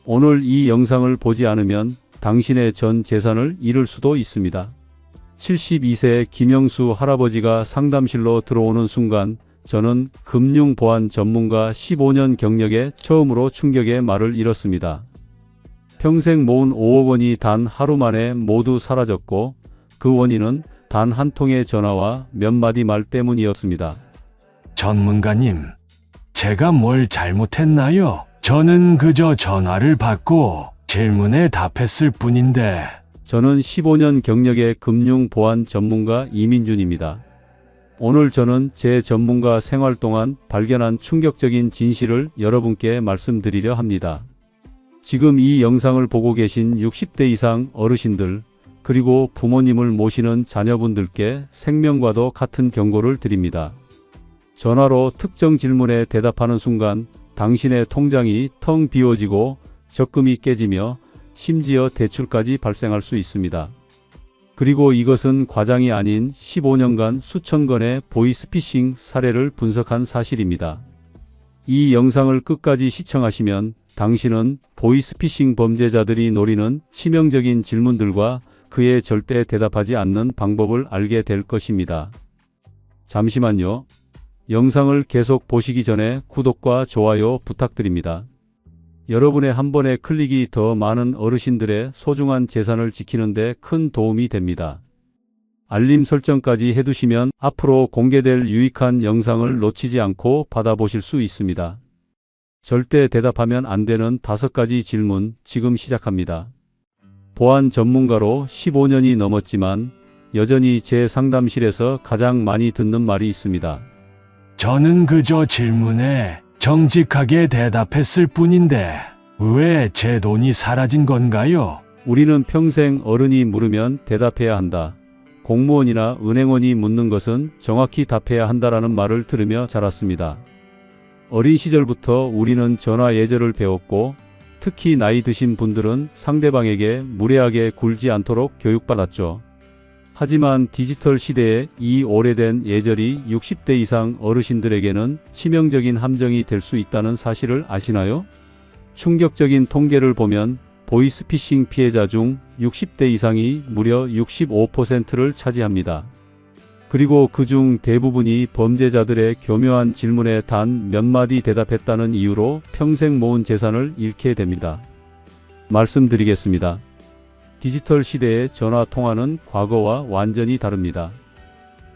오늘 이 영상을 보지 않으면 당신의 전 재산을 잃을 수도 있습니다. 72세 김영수 할아버지가 상담실로 들어오는 순간 저는 금융보안 전문가 15년 경력에 처음으로 충격의 말을 잃었습니다. 평생 모은 5억 원이 단 하루 만에 모두 사라졌고 그 원인은 단 한 통의 전화와 몇 마디 말 때문이었습니다. 전문가님, 제가 뭘 잘못했나요? 저는 그저 전화를 받고 질문에 답했을 뿐인데. 저는 15년 경력의 금융보안 전문가 이민준입니다. 오늘 저는 제 전문가 생활 동안 발견한 충격적인 진실을 여러분께 말씀드리려 합니다. 지금 이 영상을 보고 계신 60대 이상 어르신들, 그리고 부모님을 모시는 자녀분들께 생명과도 같은 경고를 드립니다. 전화로 특정 질문에 대답하는 순간 당신의 통장이 텅 비워지고 적금이 깨지며 심지어 대출까지 발생할 수 있습니다. 그리고 이것은 과장이 아닌 15년간 수천 건의 보이스피싱 사례를 분석한 사실입니다. 이 영상을 끝까지 시청하시면 당신은 보이스피싱 범죄자들이 노리는 치명적인 질문들과 그에 절대 대답하지 않는 방법을 알게 될 것입니다. 잠시만요. 영상을 계속 보시기 전에 구독과 좋아요 부탁드립니다. 여러분의 한 번의 클릭이 더 많은 어르신들의 소중한 재산을 지키는 데 큰 도움이 됩니다. 알림 설정까지 해두시면 앞으로 공개될 유익한 영상을 놓치지 않고 받아보실 수 있습니다. 절대 대답하면 안 되는 5가지 질문 지금 시작합니다. 보안 전문가로 15년이 넘었지만 여전히 제 상담실에서 가장 많이 듣는 말이 있습니다. 저는 그저 질문에 정직하게 대답했을 뿐인데 왜 제 돈이 사라진 건가요? 우리는 평생 어른이 물으면 대답해야 한다. 공무원이나 은행원이 묻는 것은 정확히 답해야 한다라는 말을 들으며 자랐습니다. 어린 시절부터 우리는 전화 예절을 배웠고 특히 나이 드신 분들은 상대방에게 무례하게 굴지 않도록 교육받았죠. 하지만 디지털 시대에 이 오래된 예절이 60대 이상 어르신들에게는 치명적인 함정이 될 수 있다는 사실을 아시나요? 충격적인 통계를 보면 보이스피싱 피해자 중 60대 이상이 무려 65%를 차지합니다. 그리고 그중 대부분이 범죄자들의 교묘한 질문에 단 몇 마디 대답했다는 이유로 평생 모은 재산을 잃게 됩니다. 말씀드리겠습니다. 디지털 시대의 전화 통화는 과거와 완전히 다릅니다.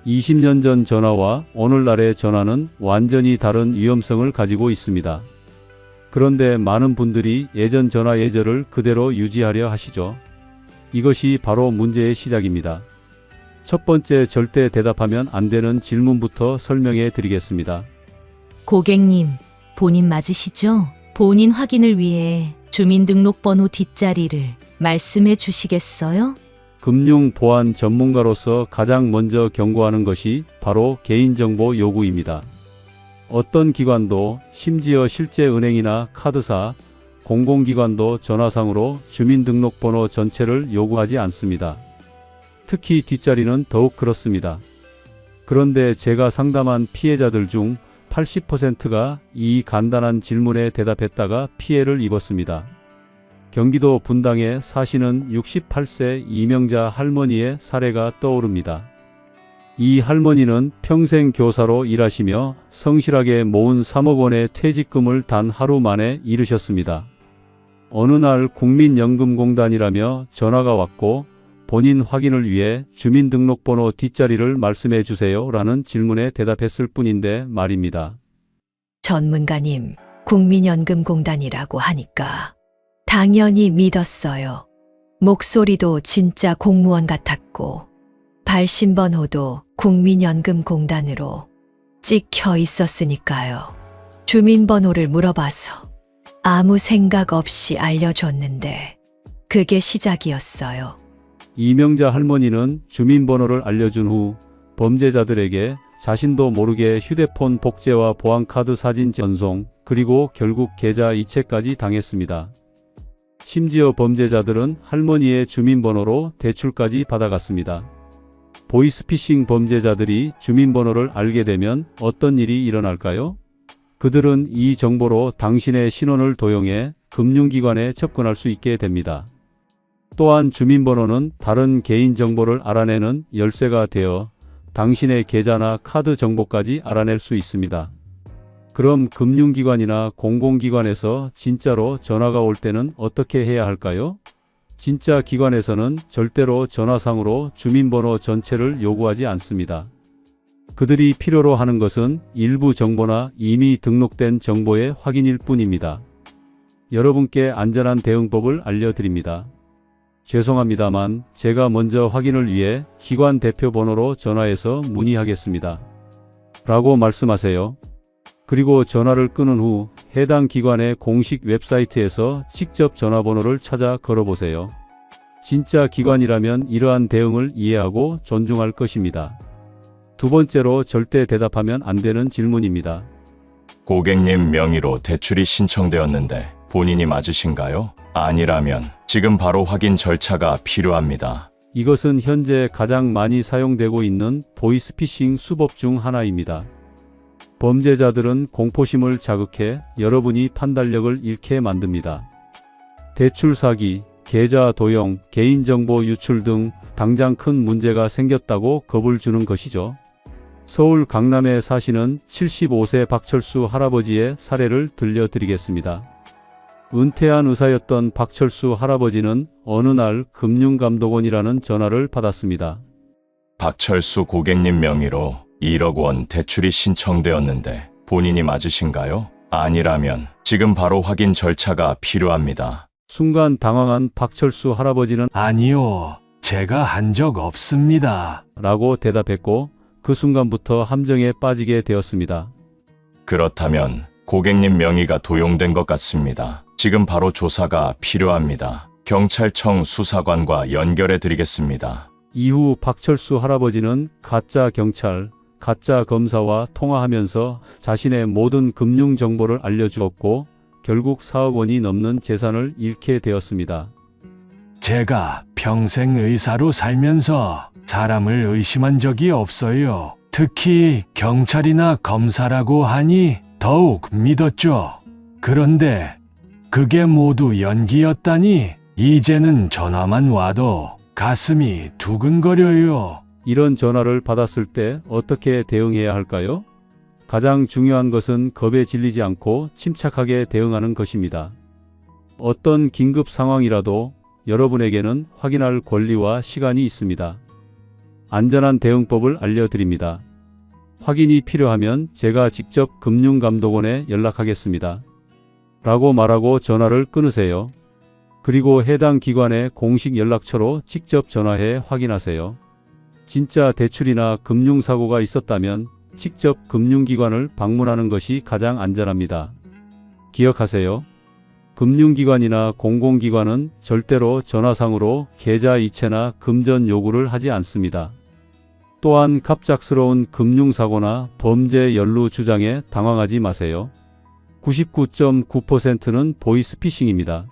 20년 전 전화와 오늘날의 전화는 완전히 다른 위험성을 가지고 있습니다. 그런데 많은 분들이 예전 전화 예절을 그대로 유지하려 하시죠. 이것이 바로 문제의 시작입니다. 첫 번째, 절대 대답하면 안 되는 질문부터 설명해 드리겠습니다. 고객님, 본인 맞으시죠? 본인 확인을 위해 주민등록번호 뒷자리를 말씀해 주시겠어요? 금융보안 전문가로서 가장 먼저 경고하는 것이 바로 개인정보 요구입니다. 어떤 기관도, 심지어 실제 은행이나 카드사, 공공기관도 전화상으로 주민등록번호 전체를 요구하지 않습니다. 특히 뒷자리는 더욱 그렇습니다. 그런데 제가 상담한 피해자들 중 80%가 이 간단한 질문에 대답했다가 피해를 입었습니다. 경기도 분당에 사시는 68세 이명자 할머니의 사례가 떠오릅니다. 이 할머니는 평생 교사로 일하시며 성실하게 모은 3억 원의 퇴직금을 단 하루 만에 잃으셨습니다. 어느 날 국민연금공단이라며 전화가 왔고 본인 확인을 위해 주민등록번호 뒷자리를 말씀해 주세요 라는 질문에 대답했을 뿐인데 말입니다. 전문가님, 국민연금공단이라고 하니까 당연히 믿었어요. 목소리도 진짜 공무원 같았고 발신번호도 국민연금공단으로 찍혀 있었으니까요. 주민번호를 물어봐서 아무 생각 없이 알려줬는데 그게 시작이었어요. 이명자 할머니는 주민번호를 알려준 후 범죄자들에게 자신도 모르게 휴대폰 복제와 보안카드 사진 전송, 그리고 결국 계좌 이체까지 당했습니다. 심지어 범죄자들은 할머니의 주민번호로 대출까지 받아갔습니다. 보이스피싱 범죄자들이 주민번호를 알게 되면 어떤 일이 일어날까요? 그들은 이 정보로 당신의 신원을 도용해 금융기관에 접근할 수 있게 됩니다. 또한 주민번호는 다른 개인정보를 알아내는 열쇠가 되어 당신의 계좌나 카드 정보까지 알아낼 수 있습니다. 그럼 금융기관이나 공공기관에서 진짜로 전화가 올 때는 어떻게 해야 할까요? 진짜 기관에서는 절대로 전화상으로 주민번호 전체를 요구하지 않습니다. 그들이 필요로 하는 것은 일부 정보나 이미 등록된 정보의 확인일 뿐입니다. 여러분께 안전한 대응법을 알려드립니다. 죄송합니다만 제가 먼저 확인을 위해 기관 대표 번호로 전화해서 문의하겠습니다. 라고 말씀하세요. 그리고 전화를 끊은 후 해당 기관의 공식 웹사이트에서 직접 전화번호를 찾아 걸어보세요. 진짜 기관이라면 이러한 대응을 이해하고 존중할 것입니다. 두 번째로 절대 대답하면 안 되는 질문입니다. 고객님 명의로 대출이 신청되었는데 본인이 맞으신가요? 아니라면 지금 바로 확인 절차가 필요합니다. 이것은 현재 가장 많이 사용되고 있는 보이스피싱 수법 중 하나입니다. 범죄자들은 공포심을 자극해 여러분이 판단력을 잃게 만듭니다. 대출 사기, 계좌 도용, 개인정보 유출 등 당장 큰 문제가 생겼다고 겁을 주는 것이죠. 서울 강남에 사시는 75세 박철수 할아버지의 사례를 들려드리겠습니다. 은퇴한 의사였던 박철수 할아버지는 어느 날 금융감독원이라는 전화를 받았습니다. 박철수 고객님 명의로 1억 원 대출이 신청되었는데 본인이 맞으신가요? 아니라면 지금 바로 확인 절차가 필요합니다. 순간 당황한 박철수 할아버지는 아니요, 제가 한 적 없습니다. 라고 대답했고 그 순간부터 함정에 빠지게 되었습니다. 그렇다면 고객님 명의가 도용된 것 같습니다. 지금 바로 조사가 필요합니다. 경찰청 수사관과 연결해 드리겠습니다. 이후 박철수 할아버지는 가짜 경찰, 가짜 검사와 통화하면서 자신의 모든 금융 정보를 알려주었고 결국 4억 원이 넘는 재산을 잃게 되었습니다. 제가 평생 의사로 살면서 사람을 의심한 적이 없어요. 특히 경찰이나 검사라고 하니 더욱 믿었죠. 그런데 그게 모두 연기였다니 이제는 전화만 와도 가슴이 두근거려요. 이런 전화를 받았을 때 어떻게 대응해야 할까요? 가장 중요한 것은 겁에 질리지 않고 침착하게 대응하는 것입니다. 어떤 긴급 상황이라도 여러분에게는 확인할 권리와 시간이 있습니다. 안전한 대응법을 알려드립니다. 확인이 필요하면 제가 직접 금융감독원에 연락하겠습니다. 라고 말하고 전화를 끊으세요. 그리고 해당 기관의 공식 연락처로 직접 전화해 확인하세요. 진짜 대출이나 금융사고가 있었다면 직접 금융기관을 방문하는 것이 가장 안전합니다. 기억하세요. 금융기관이나 공공기관은 절대로 전화상으로 계좌 이체나 금전 요구를 하지 않습니다. 또한 갑작스러운 금융사고나 범죄 연루 주장에 당황하지 마세요. 99.9%는 보이스피싱입니다.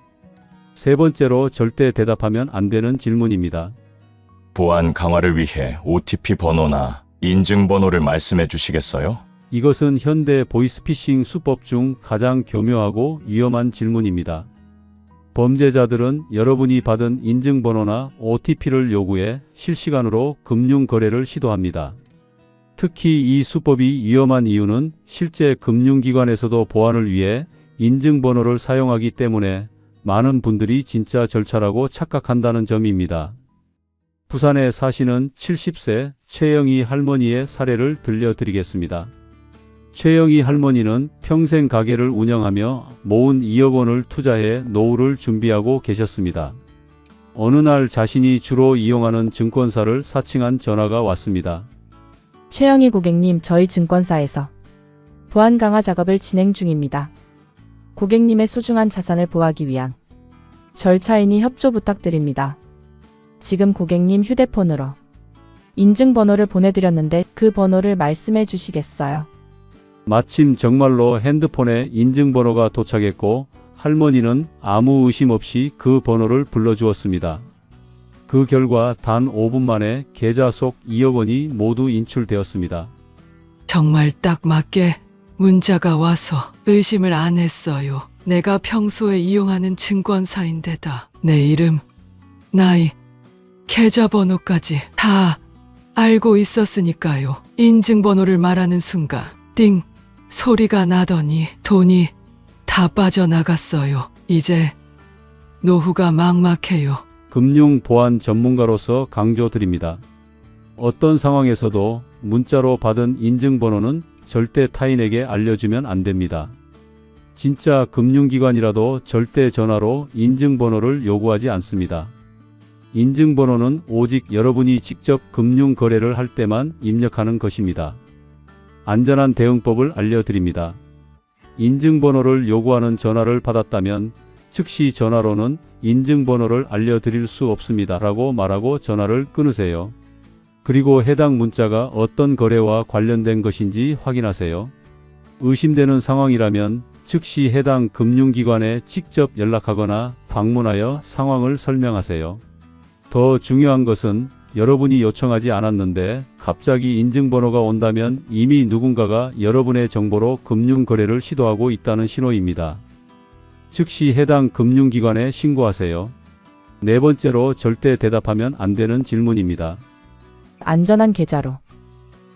세 번째로 절대 대답하면 안 되는 질문입니다. 보안 강화를 위해 OTP 번호나 인증번호를 말씀해 주시겠어요? 이것은 현대 보이스피싱 수법 중 가장 교묘하고 위험한 질문입니다. 범죄자들은 여러분이 받은 인증번호나 OTP를 요구해 실시간으로 금융거래를 시도합니다. 특히 이 수법이 위험한 이유는 실제 금융기관에서도 보안을 위해 인증번호를 사용하기 때문에 많은 분들이 진짜 절차라고 착각한다는 점입니다. 부산에 사시는 70세 최영희 할머니의 사례를 들려드리겠습니다. 최영희 할머니는 평생 가게를 운영하며 모은 2억 원을 투자해 노후를 준비하고 계셨습니다. 어느 날 자신이 주로 이용하는 증권사를 사칭한 전화가 왔습니다. 최영희 고객님, 저희 증권사에서 보안 강화 작업을 진행 중입니다. 고객님의 소중한 자산을 보호하기 위한 절차이니 협조 부탁드립니다. 지금 고객님 휴대폰으로 인증번호를 보내드렸는데 그 번호를 말씀해 주시겠어요? 마침 정말로 핸드폰에 인증번호가 도착했고 할머니는 아무 의심 없이 그 번호를 불러주었습니다. 그 결과 단 5분 만에 계좌 속 2억 원이 모두 인출되었습니다. 정말 딱 맞게 문자가 와서 의심을 안 했어요. 내가 평소에 이용하는 증권사인데다 내 이름, 나이, 계좌번호까지 다 알고 있었으니까요. 인증번호를 말하는 순간 띵 소리가 나더니 돈이 다 빠져나갔어요. 이제 노후가 막막해요. 금융 보안 전문가로서 강조드립니다. 어떤 상황에서도 문자로 받은 인증번호는 절대 타인에게 알려주면 안 됩니다. 진짜 금융기관이라도 절대 전화로 인증번호를 요구하지 않습니다. 인증번호는 오직 여러분이 직접 금융 거래를 할 때만 입력하는 것입니다. 안전한 대응법을 알려드립니다. 인증번호를 요구하는 전화를 받았다면 즉시 전화로는 인증번호를 알려드릴 수 없습니다 라고 말하고 전화를 끊으세요. 그리고 해당 문자가 어떤 거래와 관련된 것인지 확인하세요. 의심되는 상황이라면 즉시 해당 금융기관에 직접 연락하거나 방문하여 상황을 설명하세요. 더 중요한 것은 여러분이 요청하지 않았는데 갑자기 인증번호가 온다면 이미 누군가가 여러분의 정보로 금융거래를 시도하고 있다는 신호입니다. 즉시 해당 금융기관에 신고하세요. 네 번째로 절대 대답하면 안 되는 질문입니다. 안전한 계좌로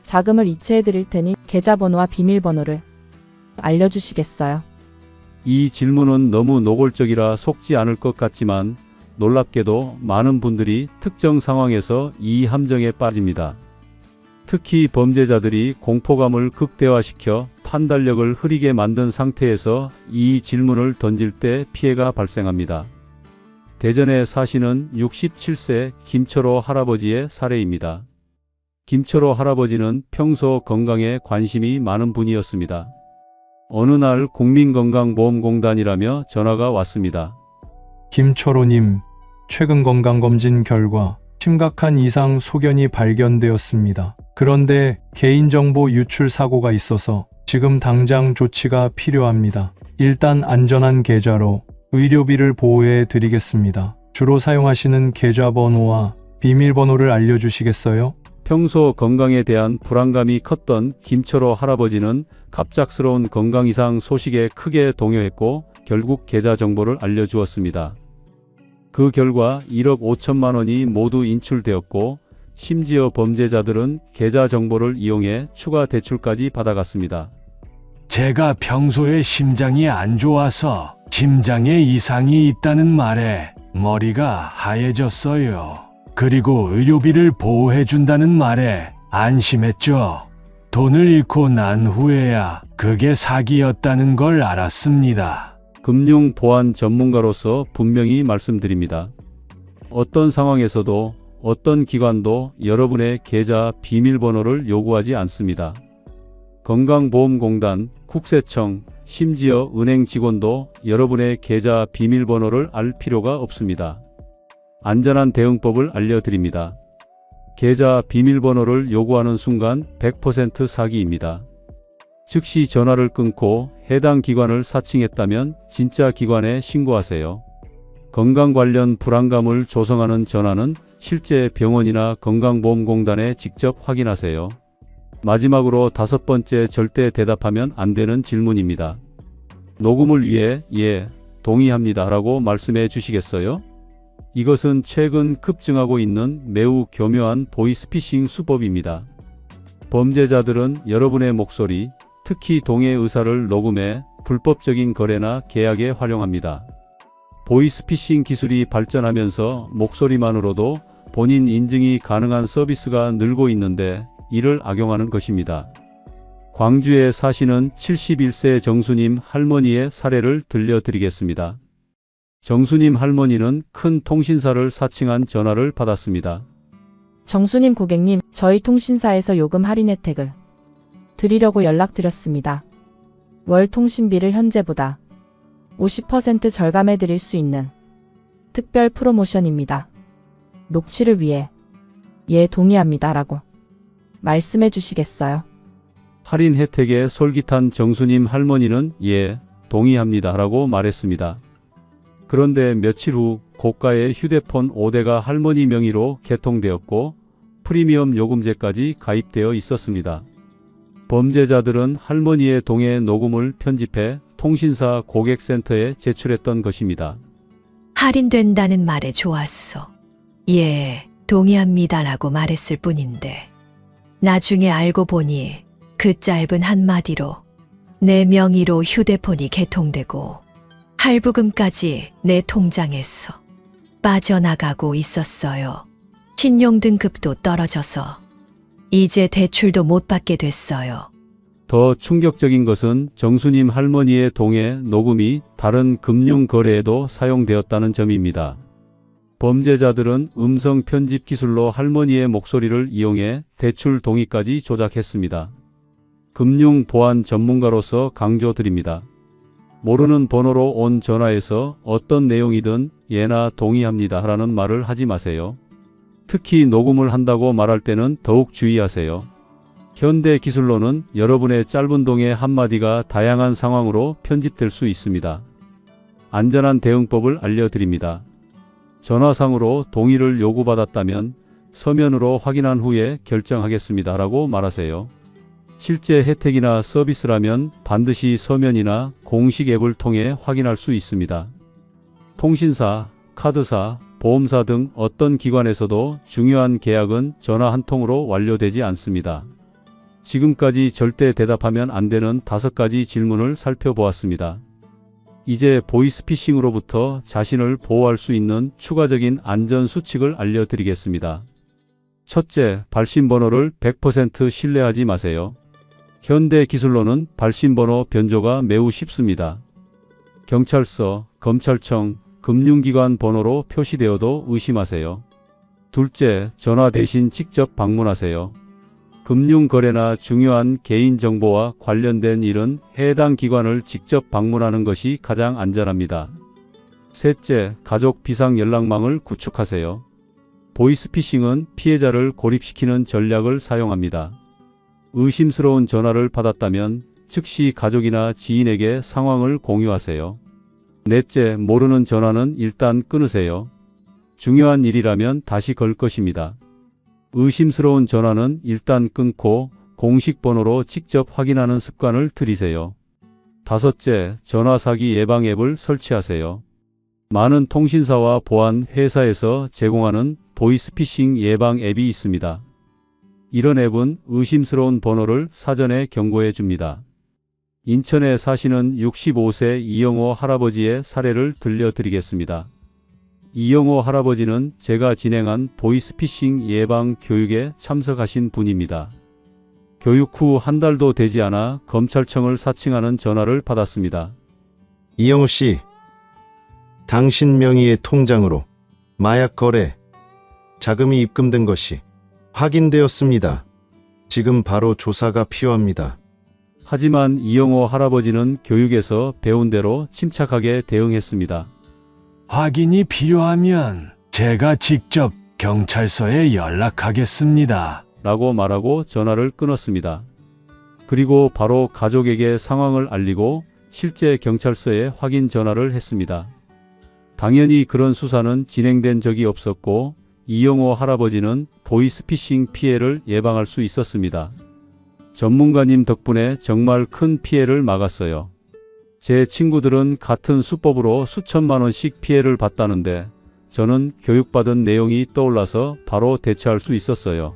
자금을 이체해 드릴 테니 계좌번호와 비밀번호를 알려주시겠어요? 이 질문은 너무 노골적이라 속지 않을 것 같지만 놀랍게도 많은 분들이 특정 상황에서 이 함정에 빠집니다. 특히 범죄자들이 공포감을 극대화시켜 판단력을 흐리게 만든 상태에서 이 질문을 던질 때 피해가 발생합니다. 대전에 사시는 67세 김철호 할아버지의 사례입니다. 김철호 할아버지는 평소 건강에 관심이 많은 분이었습니다. 어느 날 국민건강보험공단이라며 전화가 왔습니다. 김철호님, 최근 건강검진 결과 심각한 이상 소견이 발견되었습니다. 그런데 개인정보 유출 사고가 있어서 지금 당장 조치가 필요합니다. 일단 안전한 계좌로 의료비를 보호해 드리겠습니다. 주로 사용하시는 계좌번호와 비밀번호를 알려주시겠어요? 평소 건강에 대한 불안감이 컸던 김철호 할아버지는 갑작스러운 건강 이상 소식에 크게 동요했고 결국 계좌 정보를 알려주었습니다. 그 결과 1억 5천만 원이 모두 인출되었고 심지어 범죄자들은 계좌 정보를 이용해 추가 대출까지 받아갔습니다. 제가 평소에 심장이 안 좋아서 심장에 이상이 있다는 말에 머리가 하얘졌어요. 그리고 의료비를 보호해준다는 말에 안심했죠. 돈을 잃고 난 후에야 그게 사기였다는 걸 알았습니다. 금융 보안 전문가로서 분명히 말씀드립니다. 어떤 상황에서도 어떤 기관도 여러분의 계좌 비밀번호를 요구하지 않습니다. 건강보험공단, 국세청, 심지어 은행 직원도 여러분의 계좌 비밀번호를 알 필요가 없습니다. 안전한 대응법을 알려드립니다. 계좌 비밀번호를 요구하는 순간 100% 사기입니다. 즉시 전화를 끊고 해당 기관을 사칭했다면 진짜 기관에 신고하세요. 건강 관련 불안감을 조성하는 전화는 실제 병원이나 건강보험공단에 직접 확인하세요. 마지막으로 5번째 절대 대답하면 안 되는 질문입니다. 녹음을 위해 예, 동의합니다 라고 말씀해 주시겠어요? 이것은 최근 급증하고 있는 매우 교묘한 보이스피싱 수법입니다. 범죄자들은 여러분의 목소리, 특히 동의 의사를 녹음해 불법적인 거래나 계약에 활용합니다. 보이스피싱 기술이 발전하면서 목소리만으로도 본인 인증이 가능한 서비스가 늘고 있는데 이를 악용하는 것입니다. 광주에 사시는 71세 정수님 할머니의 사례를 들려드리겠습니다. 정수님 할머니는 큰 통신사를 사칭한 전화를 받았습니다. 정수님 고객님, 저희 통신사에서 요금 할인 혜택을 드리려고 연락드렸습니다. 월 통신비를 현재보다 50% 절감해 드릴 수 있는 특별 프로모션입니다. 녹취를 위해 예, 동의합니다 라고 말씀해 주시겠어요? 할인 혜택에 솔깃한 정수님 할머니는 예, 동의합니다 라고 말했습니다. 그런데 며칠 후 고가의 휴대폰 5대가 할머니 명의로 개통되었고 프리미엄 요금제까지 가입되어 있었습니다. 범죄자들은 할머니의 동의 녹음을 편집해 통신사 고객센터에 제출했던 것입니다. 할인된다는 말에 좋았어. 예, 동의합니다라고 말했을 뿐인데. 나중에 알고 보니 그 짧은 한마디로 내 명의로 휴대폰이 개통되고 할부금까지 내 통장에서 빠져나가고 있었어요. 신용등급도 떨어져서 이제 대출도 못 받게 됐어요. 더 충격적인 것은 정수님 할머니의 동해 녹음이 다른 금융 거래에도 사용되었다는 점입니다. 범죄자들은 음성 편집 기술로 할머니의 목소리를 이용해 대출 동의까지 조작했습니다. 금융 보안 전문가로서 강조드립니다. 모르는 번호로 온 전화에서 어떤 내용이든 예나 동의합니다 라는 말을 하지 마세요. 특히 녹음을 한다고 말할 때는 더욱 주의하세요. 현대 기술로는 여러분의 짧은 동의 한마디가 다양한 상황으로 편집될 수 있습니다. 안전한 대응법을 알려드립니다. 전화상으로 동의를 요구받았다면 서면으로 확인한 후에 결정하겠습니다 라고 말하세요. 실제 혜택이나 서비스라면 반드시 서면이나 공식 앱을 통해 확인할 수 있습니다. 통신사, 카드사, 보험사 등 어떤 기관에서도 중요한 계약은 전화 한 통으로 완료되지 않습니다. 지금까지 절대 대답하면 안 되는 5가지 질문을 살펴보았습니다. 이제 보이스피싱으로부터 자신을 보호할 수 있는 추가적인 안전 수칙을 알려드리겠습니다. 첫째, 발신번호를 100% 신뢰하지 마세요. 현대 기술로는 발신번호 변조가 매우 쉽습니다. 경찰서, 검찰청, 금융기관 번호로 표시되어도 의심하세요. 둘째, 전화 대신 직접 방문하세요. 금융거래나 중요한 개인정보와 관련된 일은 해당 기관을 직접 방문하는 것이 가장 안전합니다. 셋째, 가족 비상 연락망을 구축하세요. 보이스피싱은 피해자를 고립시키는 전략을 사용합니다. 의심스러운 전화를 받았다면 즉시 가족이나 지인에게 상황을 공유하세요. 넷째, 모르는 전화는 일단 끊으세요. 중요한 일이라면 다시 걸 것입니다. 의심스러운 전화는 일단 끊고 공식 번호로 직접 확인하는 습관을 들이세요. 다섯째, 전화 사기 예방 앱을 설치하세요. 많은 통신사와 보안 회사에서 제공하는 보이스피싱 예방 앱이 있습니다. 이런 앱은 의심스러운 번호를 사전에 경고해 줍니다. 인천에 사시는 65세 이영호 할아버지의 사례를 들려드리겠습니다. 이영호 할아버지는 제가 진행한 보이스피싱 예방 교육에 참석하신 분입니다. 교육 후 한 달도 되지 않아 검찰청을 사칭하는 전화를 받았습니다. 이영호 씨, 당신 명의의 통장으로 마약 거래 자금이 입금된 것이 확인되었습니다. 지금 바로 조사가 필요합니다. 하지만 이영호 할아버지는 교육에서 배운 대로 침착하게 대응했습니다. 확인이 필요하면 제가 직접 경찰서에 연락하겠습니다. 라고 말하고 전화를 끊었습니다. 그리고 바로 가족에게 상황을 알리고 실제 경찰서에 확인 전화를 했습니다. 당연히 그런 수사는 진행된 적이 없었고 이영호 할아버지는 보이스피싱 피해를 예방할 수 있었습니다. 전문가님 덕분에 정말 큰 피해를 막았어요. 제 친구들은 같은 수법으로 수천만 원씩 피해를 봤다는데 저는 교육받은 내용이 떠올라서 바로 대처할 수 있었어요.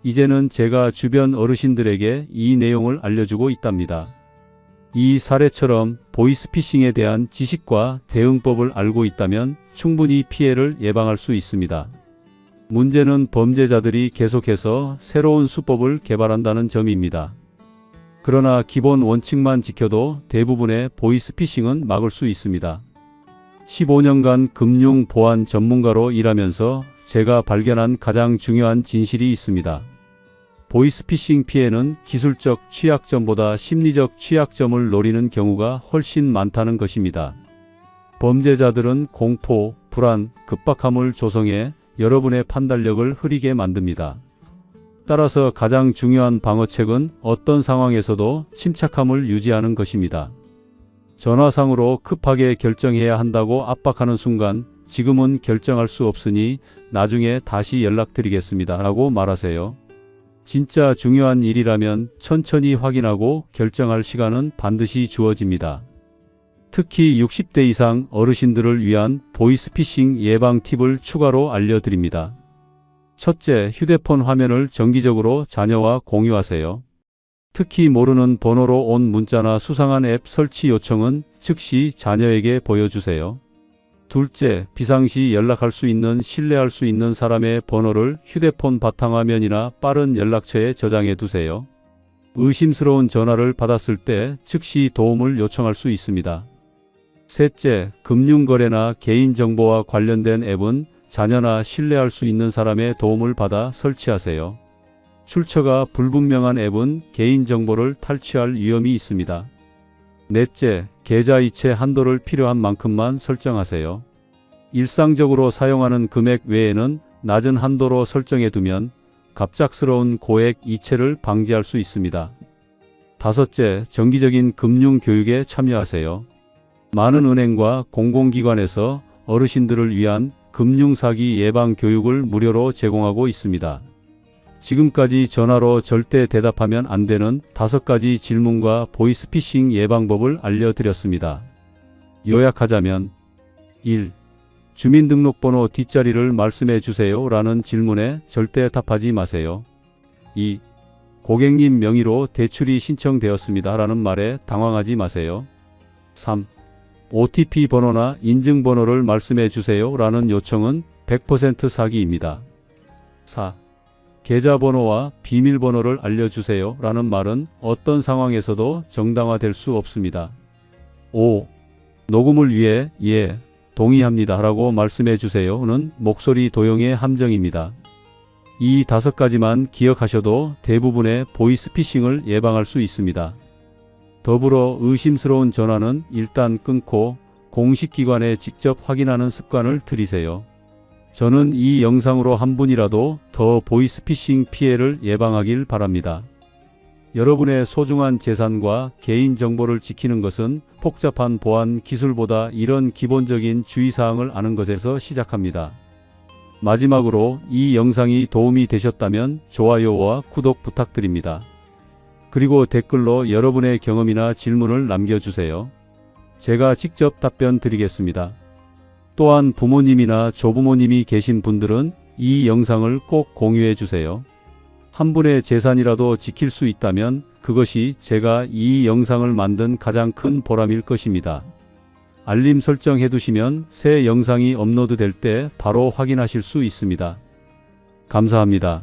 이제는 제가 주변 어르신들에게 이 내용을 알려주고 있답니다. 이 사례처럼 보이스피싱에 대한 지식과 대응법을 알고 있다면 충분히 피해를 예방할 수 있습니다. 문제는 범죄자들이 계속해서 새로운 수법을 개발한다는 점입니다. 그러나 기본 원칙만 지켜도 대부분의 보이스피싱은 막을 수 있습니다. 15년간 금융 보안 전문가로 일하면서 제가 발견한 가장 중요한 진실이 있습니다. 보이스피싱 피해는 기술적 취약점보다 심리적 취약점을 노리는 경우가 훨씬 많다는 것입니다. 범죄자들은 공포, 불안, 급박함을 조성해 여러분의 판단력을 흐리게 만듭니다. 따라서 가장 중요한 방어책은 어떤 상황에서도 침착함을 유지하는 것입니다. 전화상으로 급하게 결정해야 한다고 압박하는 순간 지금은 결정할 수 없으니 나중에 다시 연락드리겠습니다 라고 말하세요. 진짜 중요한 일이라면 천천히 확인하고 결정할 시간은 반드시 주어집니다. 특히 60대 이상 어르신들을 위한 보이스피싱 예방 팁을 추가로 알려드립니다. 첫째, 휴대폰 화면을 정기적으로 자녀와 공유하세요. 특히 모르는 번호로 온 문자나 수상한 앱 설치 요청은 즉시 자녀에게 보여주세요. 둘째, 비상시 연락할 수 있는 신뢰할 수 있는 사람의 번호를 휴대폰 바탕화면이나 빠른 연락처에 저장해 두세요. 의심스러운 전화를 받았을 때 즉시 도움을 요청할 수 있습니다. 셋째, 금융거래나 개인정보와 관련된 앱은 자녀나 신뢰할 수 있는 사람의 도움을 받아 설치하세요. 출처가 불분명한 앱은 개인정보를 탈취할 위험이 있습니다. 넷째, 계좌 이체 한도를 필요한 만큼만 설정하세요. 일상적으로 사용하는 금액 외에는 낮은 한도로 설정해 두면 갑작스러운 고액 이체를 방지할 수 있습니다. 다섯째, 정기적인 금융 교육에 참여하세요. 많은 은행과 공공기관에서 어르신들을 위한 금융사기 예방 교육을 무료로 제공하고 있습니다. 지금까지 전화로 절대 대답하면 안 되는 5가지 질문과 보이스피싱 예방법을 알려드렸습니다. 요약하자면 1. 주민등록번호 뒷자리를 말씀해 주세요 라는 질문에 절대 답하지 마세요. 2. 고객님 명의로 대출이 신청되었습니다 라는 말에 당황하지 마세요. 3. OTP 번호나 인증번호를 말씀해 주세요 라는 요청은 100% 사기입니다. 4. 계좌번호와 비밀번호를 알려주세요 라는 말은 어떤 상황에서도 정당화될 수 없습니다. 5. 녹음을 위해 예, 동의합니다 라고 말씀해 주세요는 목소리 도용의 함정입니다. 이 5가지만 기억하셔도 대부분의 보이스피싱을 예방할 수 있습니다. 더불어 의심스러운 전화는 일단 끊고 공식 기관에 직접 확인하는 습관을 들이세요. 저는 이 영상으로 한 분이라도 더 보이스피싱 피해를 예방하길 바랍니다. 여러분의 소중한 재산과 개인정보를 지키는 것은 복잡한 보안 기술보다 이런 기본적인 주의사항을 아는 것에서 시작합니다. 마지막으로 이 영상이 도움이 되셨다면 좋아요와 구독 부탁드립니다. 그리고 댓글로 여러분의 경험이나 질문을 남겨주세요. 제가 직접 답변 드리겠습니다. 또한 부모님이나 조부모님이 계신 분들은 이 영상을 꼭 공유해 주세요. 한 분의 재산이라도 지킬 수 있다면 그것이 제가 이 영상을 만든 가장 큰 보람일 것입니다. 알림 설정해 두시면 새 영상이 업로드될 때 바로 확인하실 수 있습니다. 감사합니다.